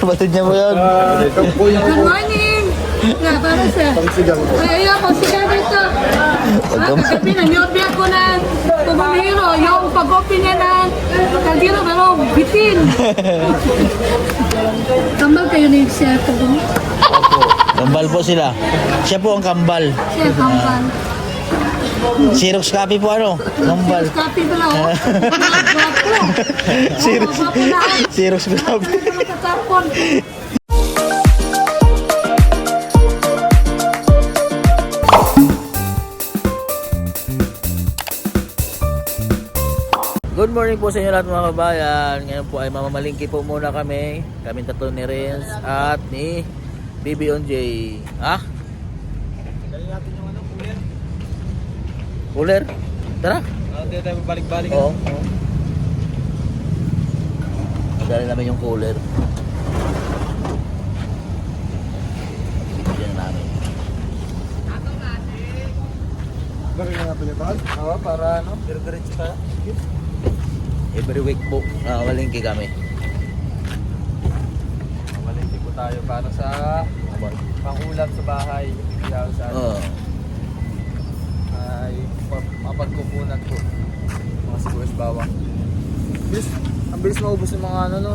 Kapatid niya mo yun. Good morning! Nga, para sa... Ay, ako, siya dito. Kagabi, nangyobya ko na pumamiro. Yung pag-open niya ng kaldero, pero bitin. Kambal kayo na yung siya ko. Kambal po sila. Siya po ang kambal. Siya, kambal. Xerox copy po ano? Kambal. Copy pala, oh. Xerox. Xerox copy. Matatapon. Good morning po sa inyo lahat mga kabayan. Ngayon po ay mamamalingki po muna kami. Kaming tatlo ni Renz at ni BBonJ. Ha? Dali natin yung ano, cooler. Cooler? Tara. Hindi tayo balik-balik. Oo. Dali namin yung cooler. Bibigyan namin. Bakit nga natin ito? Oo, para ano, dire-diretso tayo. Every week po, malingki kami. Malindi po tayo para sa pangulam sa bahay. Kaya sa Oo. ay mapagkukunan po. Mga sibuyas bawang. Ang bilis maubos yung mga ano no.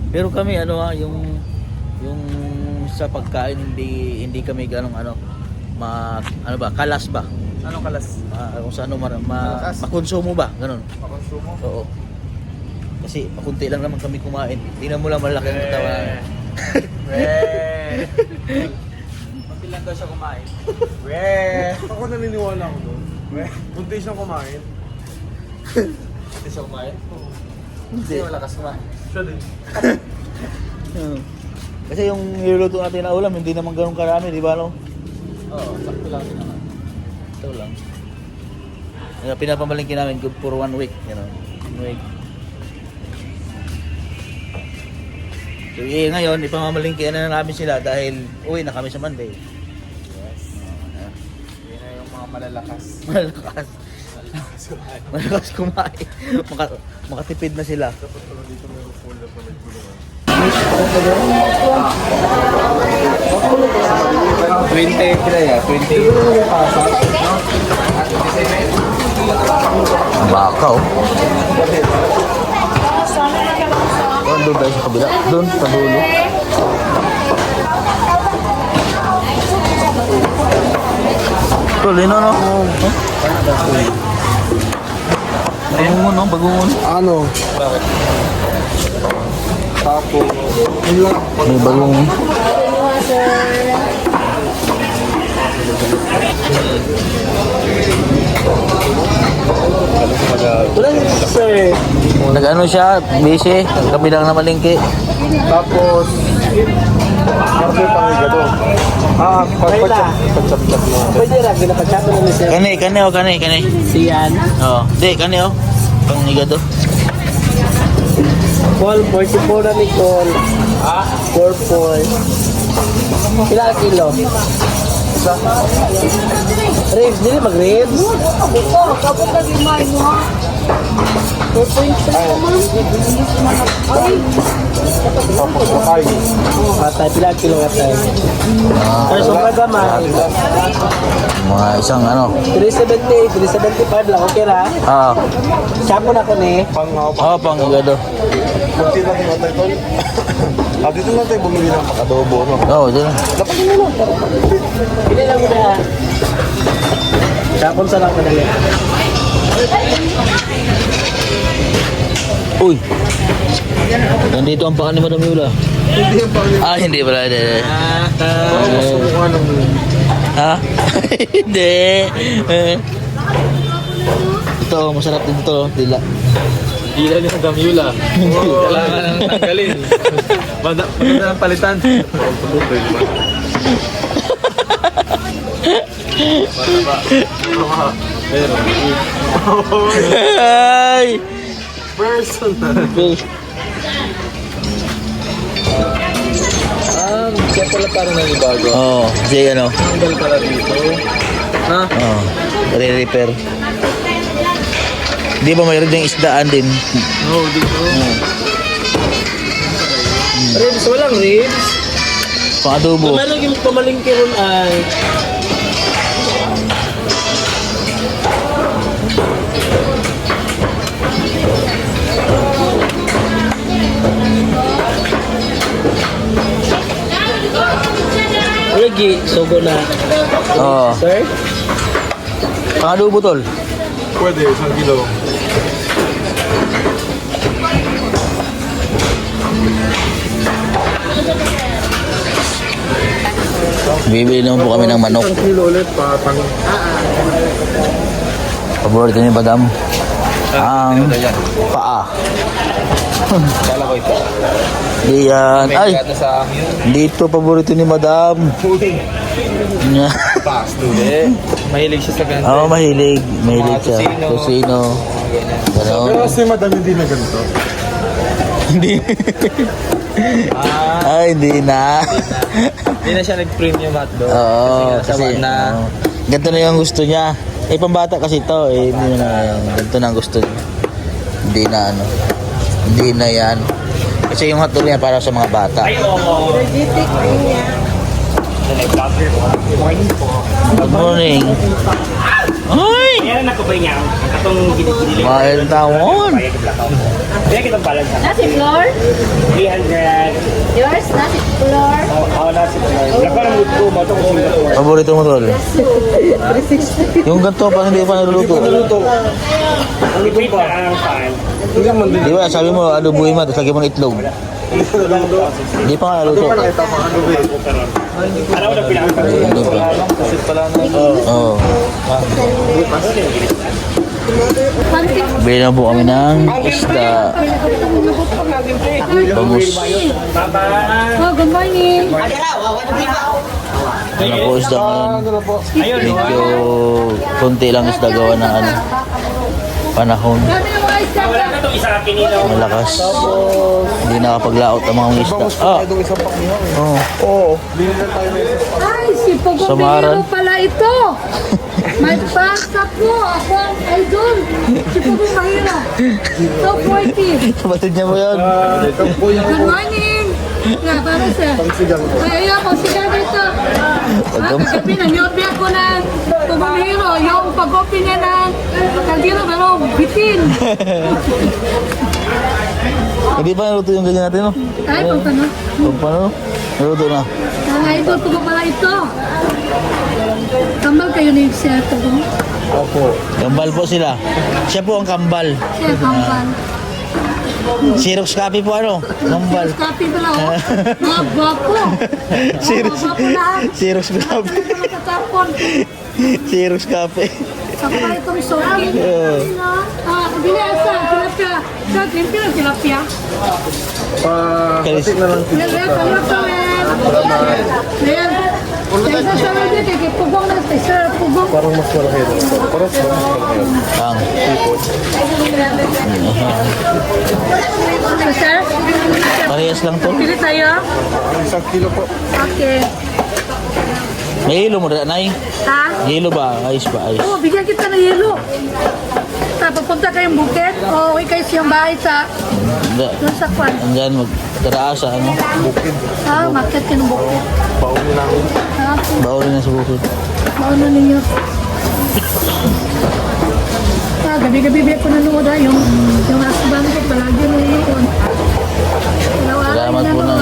Pero kami ano yung sa pagkain hindi kami ganong ano ano ba kalas ba Anong kalas? kung sa ano Malakas? makonsumo ba ganon. Makonsumo? Oo, kasi pakunti lang naman kami kumain, tingnan mo lang malaki ang katawan. Kunti lang daw siya kumain. Weh! Ako naniniwala ako doon. Weh! Kunti siyang kumain. Kunti siyang kumain? Hindi. Malakas kumain. Siya din. Kasi yung niluluto natin na ulam hindi naman ganun karami, di ba no? Oo, sakto lang din naman. Ito lang. Pinapamalingki namin good for 1 week, you know. 1 week. So, ngayon, ipamamalingki na namin sila dahil uwi na kami sa Monday. Yes. Yan na yung mga malalakas. Malakas. Malakas kumain. Makatipid na sila. Dapat pala dito meron folder pa may gulungan. 20 kila ya, 20. Bakaw. Doon tayo sa kabila. Doon, sa dulo. Tuloy na no? Bagungon no? Bagungon. Ano? Bakit? Tapos, May bagungon. sir. Nag-ano siya, busy. Kabilang na malingki. Tapos, marami pang igado. Pagcap-cap mo. Pwede rin, ginapagsabi namin siya. Kani. Siyan. Oo. Di, kani oh. Pangigado. Call, 44 na ni Call. 44. Ilang kilo? Ribs, dili mag-ribs? Kapag lagi may mo, ha? 4.5 naman. Ay, Atay, pilang kilo atay? Pero sobrang gamay. Mga isang ano. 370, 375 lang, okay ra? Ah. Sapo na ko ni. Oh, pangigado. Kunti lang yung atay tol. Dito lang tayo bumili ng pakadobo, no? Oo, dyan. Dapat nyo lang. Pili lang muna ha. Sapon sa lang madali. Uy. Nandito ang paka ni Madam Yula. Hindi yung pang Hindi pala. Hindi. masubukan ng Ha? Hindi. Ito, masarap din ito. Dila. Dila ni Madam Yula. Kailangan nang tanggalin. Maganda ng palitan. Pero, Ay! personal. Kaya pala parang nanibago. Oo, kasi ano. Tanggal pala dito. Ha? Oo, re-repair. Di ba mayroon diyang isdaan din? No, dito. Ribs, walang ribs. Pang-adobo. Meron yung pamalingki ron ay... Lagi, sogo na. Oo. Sir? Pang-adobo, tol. Pwede, 1 kilo. Bibili naman po kami ng manok. 1 kilo ulit, patang. Paborito ni Madam. Ang paa. Kala ko ito. Di yan. Ay! sa Dito paborito ni Madam. Nya. pasto. Hindi. Mahilig siya sa ganito. Oo, mahilig. Mahilig Mga siya. tusino. Tusino. Pero Ganon. kasi madami din na ganito. Hindi. Ay, hindi na. Hindi na siya nag-premium hotdog. Oo, kasi na... oo. Ganito na yung gusto niya. Eh, pambata kasi ito. Eh, hindi na ganito na ang gusto niya. Hindi na ano. Hindi na yan. Kasi yung hotdog niya para sa mga bata. Good morning. Ay! Meron ako ba niya? Atong gini-gini. Mahal tawon. Kaya kitang palag sa Nasi floor? 300. Yours? Nasi floor? Oo, nasa ito. Laban ang mood ko, mato ko Singapore. Paborito mo, tol? Yung ganito pa hindi pa naluluto. Ang ito pa ang pan. Hindi man din. Di ba, sabi mo, adobuhin mo, tapos lagyan mo ng itlog. Hindi pa nga naluto. Nakita mo ano ba eh. Araw na pinakita. Hindi pa. Kasi pala na. Oo. Pantik. Bili na po kami ng isda. Bangus. Oh, good morning. Ano po isda ngayon? Medyo konti lang isda gawa ng ano, panahon. Kami ng mga isda. Ito isa kinino. Malakas. Hindi nakapaglaot ang mga isda. Ah! Itong isang pakniho eh. Oo. Oo. Bili na tayo na isang Ay, si Pugong Samaran. Bihiro pala ito. May basta po. Ako ang idol. Si Pugong Bihiro. So 40. Kapatid niya mo yan. Ito po yung Good morning. Yeah, para sa... pangsigang. Ay, ako, siya dito. Kagabi, nangyotbi ako ng Pugong Bihiro. Yung pag-open niya ng kaldero, pero bitin. Hindi pa naluto yung ganyan natin, no? Ay, kung ano. Paano? Naluto na. Ang idol, Pugong pala ito. Tambal kayo ni Sir Pugong. Opo. Kambal po sila. Siya po ang kambal. Sir Kambal. Xerox copy po ano? Kambal. Copy pala, oh. Mga gwapo. Xerox. Mga gwapo lahat. Xerox copy. Ano naman katapon? Xerox copy. Saka itong soaking. Bili asa, tilapia. Sa tilapia, tilapia. Kasi na lang. Lele, kaluto, men. Ayan. Sa isa sa mga dito, kay Pugong na, kay Sir Pugong. Parang mas malaki ito. Parang mas malaki. Ang. So, Sir, Parehas lang to. pili tayo. Ang 1 kilo po. Okay. May hilo mo rin, Nay. Ha? Hilo ba? Ayos ba? Ayos. Oo, bigyan kita ng yelo. Papunta kayong bukid o kayo siyang bahay sa Hindi. doon sa kwan. Andyan, magtaraas sa ano. Market ka ng bukid. Paunin namin. Ha? Bawal na sa bukid. Mauna ninyo. Gabi-gabi biya ko nanood yung husband ko palagi nanood. Salamat po na.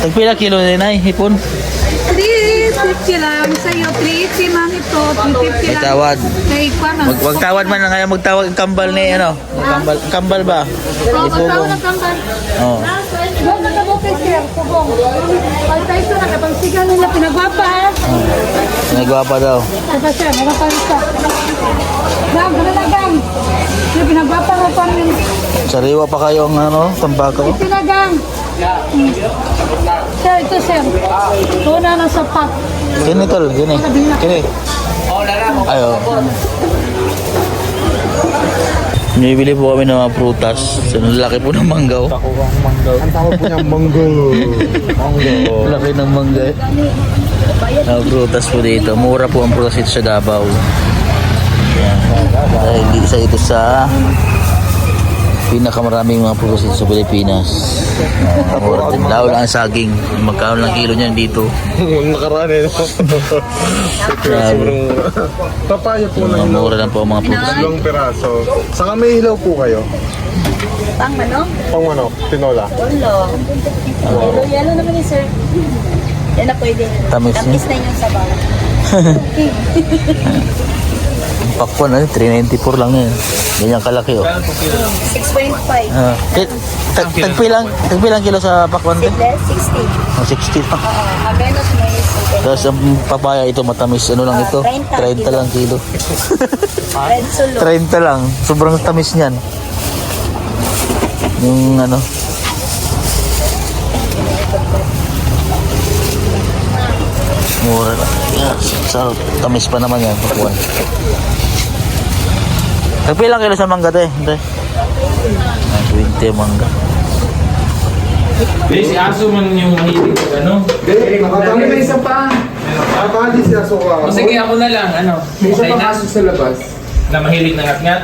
Tagpila kilo din, Nay, hipon. 350 lang sa'yo. 380 man ito. 350 May lang. tawad. Kay kwan man. Magtawad man na kaya magtawag ang kambal ni ano. Kambal, kambal ba? Oo, magtawad ng kambal. Oo. Doon nagkabo kay Sir Pugong. Ay, tayo ito, nakapagsigan nila. Pinagwapa ha. Nagwapa daw. Ito siya, nakapalista. Gang, gano'n na gang. Yung pinagwapa mo pa rin. Sariwa pa kayo ang ano, tambako. Ito na gang. Sir, ito sir. Ito na ng sapat. Kini tol, kini. Kini. Ayo. Bibili po kami ng mga prutas. So, laki po ng manggaw. Ang tawag po niyang manggo. Manggo. Laki ng mangga. Prutas po dito. Mura po ang prutas dito sa Davao. Yan. Dahil isa ito sa Pinakamaraming mga prutas dito sa Pilipinas. Mura din. Lalo lang ang saging. Magkano lang kilo niyan dito. Nakaraan eh. Sobrang... Papaya po na hilaw. Mura lang po ang mga prutas. 2 piraso. Saka may hilaw po kayo. Pang manok? Pang manok, tinola. Ulo. Yellow naman ni sir. Yan na pwede. Tamis niya. Tapis na yung sabaw. Pakwan, 394 lang yan. Ganyan kalaki, oh. 6.5. Tagpilang kilo sa pakwan din? Seedless, 60. 60 lang. Avenos may open. Tapos ang papaya ito matamis. Ano lang ito? 30 30 lang kilo. Red solo. 30 lang. Sobrang tamis niyan. Yung ano. Mura lang. Yeah, sarap. Tamis pa naman yan. Pakwan. Tagpilang kilo sa mangga, te. Hindi. 20 mangga. Si Aso man yung mahilig ano? Nakatali na isa pa. Nakatali siya suka. O sige, ako na lang, ano? May isa Okay pa na? kaso sa labas. Na mahilig na ngat-ngat?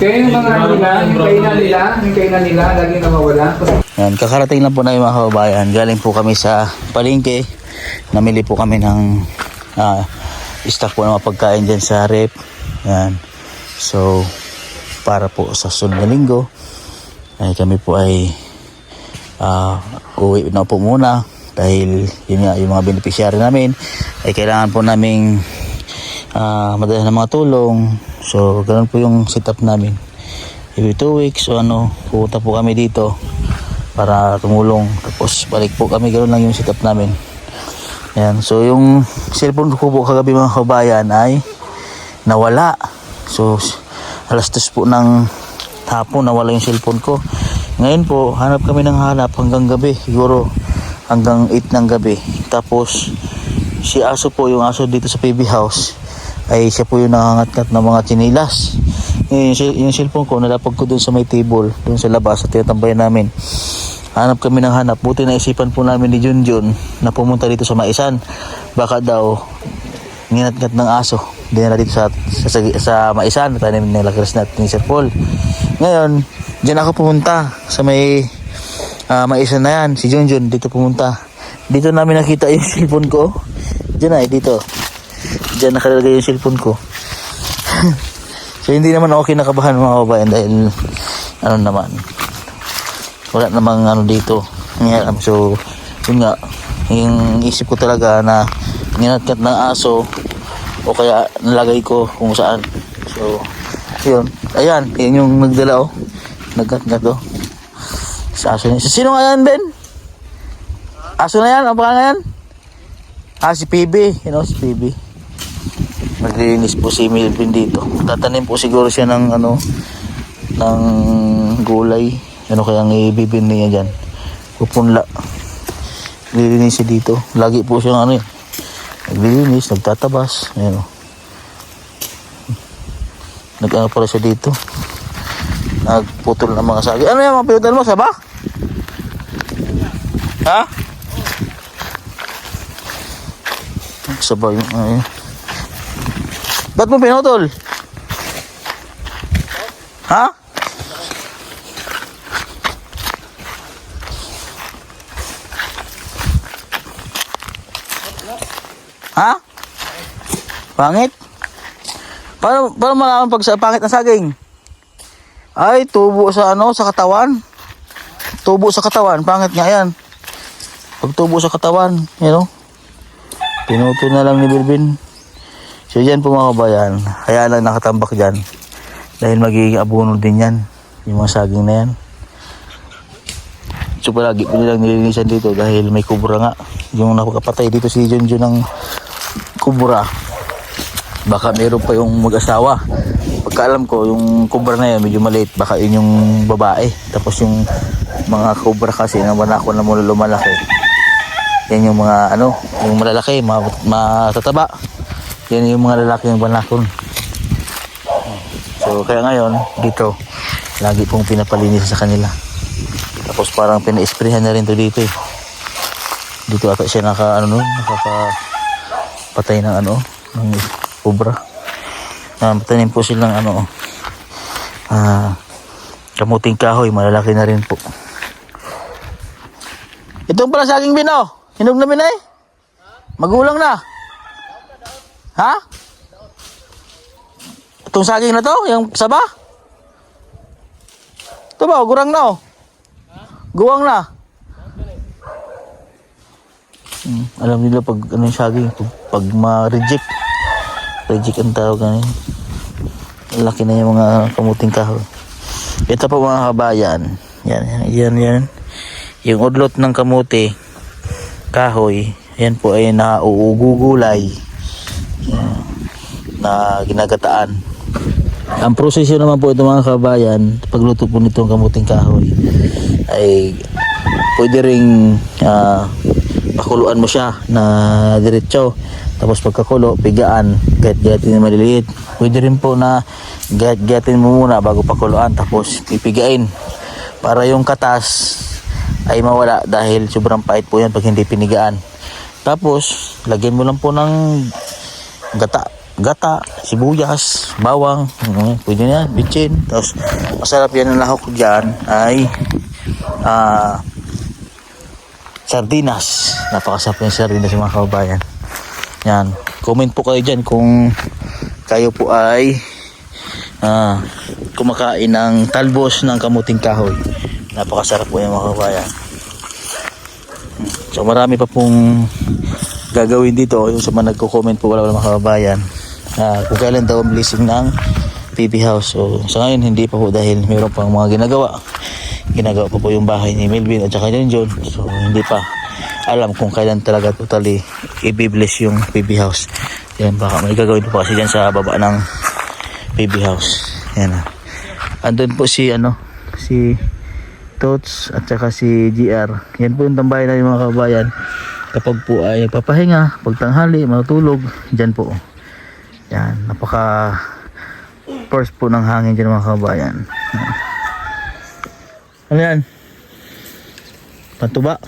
Kaya yung mga nila, yung kainan nila, lagi nawawala. Yan, kakarating lang po na yung mga kababayan. Galing po kami sa palengke. Namili po kami ng stock po ng mga pagkain dyan sa rep. Yan. So, para po sa sunod na linggo, ay kami po ay uwi na po muna. Dahil yun nga, yung mga beneficiary namin ay kailangan po naming madala ng mga tulong. So, ganun po yung setup namin. Every 2 weeks o ano, pupunta po kami dito para tumulong. Tapos balik po kami, ganoon lang yung setup namin. Ayan. So yung cellphone ko po kagabi mga kabayan ay nawala. So alas 2 po ng hapon nawala yung cellphone ko. Ngayon po hanap kami ng hanap hanggang gabi, siguro hanggang 8 ng gabi. Tapos si Aso po, yung aso dito sa PB house, ay siya po yung nangangat-ngat ng mga chinilas. Yung cellphone ko nalapag ko dun sa may table dun sa labas at tinatambayan namin. Hanap kami ng hanap. Buti naisipan po namin ni Junjun na pumunta dito sa Maisan. Baka daw nginat-ngat ng aso dinala dito sa Maisan. Tayo namin nilagras natin ni Sir Paul. Ngayon dyan ako pumunta sa may Maisan na yan. Si Junjun dito pumunta. Dito namin nakita yung cellphone ko. Dyan ay dito. Dyan nakalagay yung cellphone ko. So hindi naman okay nakabahan mga kabayan dahil ano naman, wala namang ano dito. So yun nga, yung isip ko talaga na ninatkat ng aso o kaya nalagay ko kung saan. So yun, ayan, yun yung nagdala, oh, nagkat-gat, oh, sa aso niya. Sino nga yan, Ben? Aso na yan? Ang pangalan yan? Si PB, you know, si PB. Naglilinis po si Melvin dito. Tatanim po siguro siya ng ano, ng gulay. Ano kayang ibibin niya dyan? Pupunla. Naglilinis siya dito. Lagi po siyang ano, naglilinis, nagtatabas. Ayan, o. Nag-ano pala siya dito. Nagputol ng mga sagi. Ano yung mga pinutan mo? Saba? Ha? Saba yung ayun. Ba't mo pinutol? Ha? Ha? Pangit? Paano malaman pag sa pangit na saging? Ay, tubo sa ano, sa katawan. Tubo sa katawan, pangit nga yan. Pag tubo sa katawan, you know, pinutol na lang ni Bilbin. So yan po mga kabayan, kaya lang nakatambak dyan dahil magiging abono din yan yung mga saging na yan. So palagi po nilang nilinisan dito dahil may kubra nga. Yung nakapatay dito si Junjun ng kubra, baka meron pa yung mag-asawa. Pagkaalam ko yung kubra na yan medyo maliit, baka yun yung babae. Tapos yung mga kubra kasi na manako na mula lumalaki, yan yung mga ano, yung malalaki, matataba. Yan yung mga lalaki ng banakon. So kaya ngayon dito lagi pong pinapalinis sa kanila. Tapos parang pina-sprayhan na rin to dito, eh. Dito ata siya nakakapatay ng ano, ng kubra. Patayin po silang ano, kamuting kahoy, malalaki na rin po. Itong pala saging bino, hinog na binay? Magulang na? Ha? Itong saging na to, yung saba? Ito ba, gurang na oh. Guwang na. Alam nila pag ano yung saging, pag ma-reject. Reject ang tawag ganyan. Laki na yung mga kamuting kahoy. Ito po mga kabayan. Yan. Yung udlot ng kamuti kahoy, yan po ay nauugugulay na ginagataan. Ang proseso naman po ito mga kabayan, pagluto po nitong kamuting kahoy ay pwede ring pakuluan mo siya na diretso, tapos pagkakulo pigaan, gayat-gayatin na maliliit. Pwede rin po na gayat-gayatin mo muna bago pakuluan, tapos pipigain para yung katas ay mawala, dahil sobrang pait po yan pag hindi pinigaan. Tapos lagyan mo lang po ng gata, sibuyas, bawang, pwede na yan, bitchin. Tapos masarap yan ang lahok dyan ay sardinas. Napakasarap yung sardinas mga kababayan. Yan, comment po kayo dyan kung kayo po ay kumakain ng talbos ng kamuting kahoy. Napakasarap po yan mga kababayan. So marami pa pong gagawin dito. Yung sa mga nagko-comment po wala mga kababayan, kung kailan daw ang blessing ng PB house. So sa ngayon hindi pa po, dahil mayroon pang mga ginagawa pa po yung bahay ni Melvin at saka John. So hindi pa alam kung kailan talaga totally i-bless yung PB house. Yan, baka may gagawin po kasi dyan sa baba ng PB house. Yan na. Andun po si Tots at saka si GR. Yan po yung tambayan na yung mga kabayan kapag po ay nagpapahinga, pagtanghali, matulog, dyan po. Yan, napaka force po ng hangin dyan mga kabayan. Ano yan? Patuba.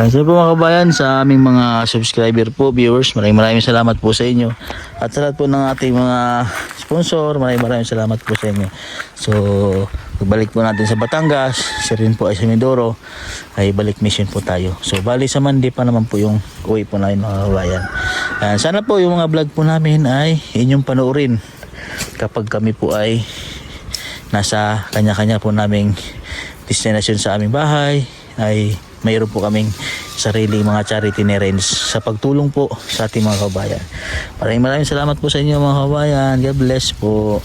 So po mga kabayan, sa aming mga subscriber po, viewers, maraming salamat po sa inyo. At sa lahat po ng ating mga sponsor, maraming salamat po sa inyo. So pagbalik po natin sa Batangas, siya rin po ay sa Mindoro, ay balik mission po tayo. So bali sa Monday pa naman po yung uwi po namin mga kabayan. Sana po yung mga vlog po namin ay inyong panoorin kapag kami po ay nasa kanya-kanya po naming destination sa aming bahay, ay mayroon po kaming sariling mga charity errands sa pagtulong po sa ating mga kabayan. Maraming salamat po sa inyo mga kabayan. God bless po.